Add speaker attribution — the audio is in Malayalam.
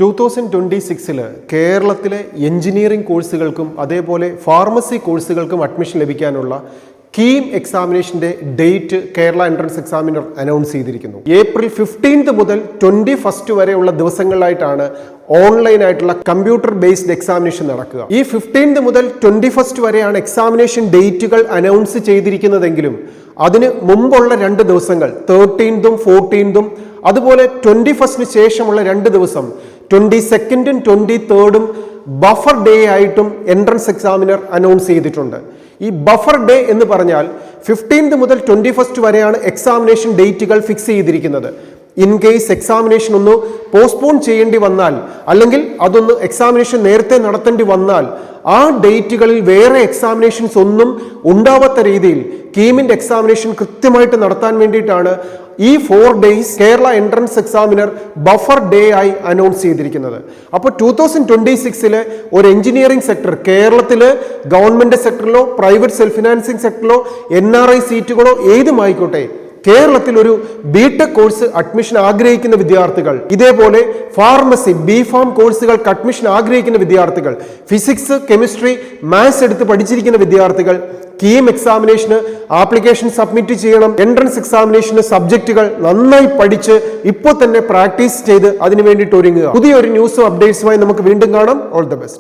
Speaker 1: 2026 കേരളത്തിലെ എഞ്ചിനീയറിംഗ് കോഴ്സുകൾക്കും അതേപോലെ ഫാർമസി കോഴ്സുകൾക്കും അഡ്മിഷൻ ലഭിക്കാനുള്ള കീം എക്സാമിനേഷന്റെ date Kerala entrance examiner announce ചെയ്തിരിക്കുന്നു. ഏപ്രിൽ 15 മുതൽ 21 വരെയുള്ള ദിവസങ്ങളിലായിട്ടാണ് ഓൺലൈനായിട്ടുള്ള കമ്പ്യൂട്ടർ ബേസ്ഡ് എക്സാമിനേഷൻ നടക്കുക. ഈ 15 മുതൽ 21 വരെയാണ് എക്സാമിനേഷൻ ഡേറ്റുകൾ അനൗൺസ് ചെയ്തിരിക്കുന്നതെങ്കിലും അതിന് മുമ്പുള്ള 2 ദിവസങ്ങൾ 13th 14th അതുപോലെ 21ന് ശേഷമുള്ള 2 ദിവസം 22nd 23rd ബഫർ ഡേ ആയിട്ടും എൻട്രൻസ് എക്സാമിനർ അനൗൺസ് ചെയ്തിട്ടുണ്ട്. ഈ ബഫർ ഡേ എന്ന് പറഞ്ഞാൽ 15th മുതൽ 21 വരെയാണ് എക്സാമിനേഷൻ ഡേറ്റുകൾ ഫിക്സ് ചെയ്തിരിക്കുന്നത്. ഇൻ കേസ് എക്സാമിനേഷൻ ഒന്ന് പോസ്റ്റ്പോൺ ചെയ്യേണ്ടി വന്നാൽ അല്ലെങ്കിൽ അതൊന്ന് എക്സാമിനേഷൻ നേരത്തെ നടത്തേണ്ടി വന്നാൽ ആ ഡേറ്റുകളിൽ വേറെ എക്സാമിനേഷൻസ് ഒന്നും ഉണ്ടാവാത്ത രീതിയിൽ കീമിന്റെ എക്സാമിനേഷൻ കൃത്യമായിട്ട് നടത്താൻ വേണ്ടിയിട്ടാണ് ഈ 4 days Kerala entrance examiner buffer day ആയി അനൗൺസ് ചെയ്തിരിക്കുന്നത്. അപ്പോൾ 2026 ഒരു എഞ്ചിനീയറിംഗ് സെക്ടർ കേരളത്തില് ഗവൺമെന്റ് സെക്ടറിലോ പ്രൈവറ്റ് സെൽഫ് ഫിനാൻസിങ് സെക്ടറിലോ NRI സീറ്റുകളോ ഏതുമായിക്കോട്ടെ, കേരളത്തിൽ ഒരു ബിടെക് കോഴ്സ് അഡ്മിഷൻ ആഗ്രഹിക്കുന്ന വിദ്യാർത്ഥികൾ, ഇതേപോലെ ഫാർമസി ബിഫാം കോഴ്സുകൾക്ക് അഡ്മിഷൻ ആഗ്രഹിക്കുന്ന വിദ്യാർത്ഥികൾ, ഫിസിക്സ് കെമിസ്ട്രി മാത്സ് എടുത്ത് പഠിച്ചിരിക്കുന്ന വിദ്യാർത്ഥികൾ കീം എക്സാമിനേഷന് ആപ്ലിക്കേഷൻ സബ്മിറ്റ് ചെയ്യണം. എൻട്രൻസ് എക്സാമിനേഷന് സബ്ജക്റ്റുകൾ നന്നായി പഠിച്ച് ഇപ്പോൾ തന്നെ പ്രാക്ടീസ് ചെയ്ത് അതിനു വേണ്ടിയിട്ട് ഒരുങ്ങുക. പുതിയൊരു ന്യൂസും അപ്ഡേറ്റ്സുമായി നമുക്ക് വീണ്ടും കാണാം. All the best.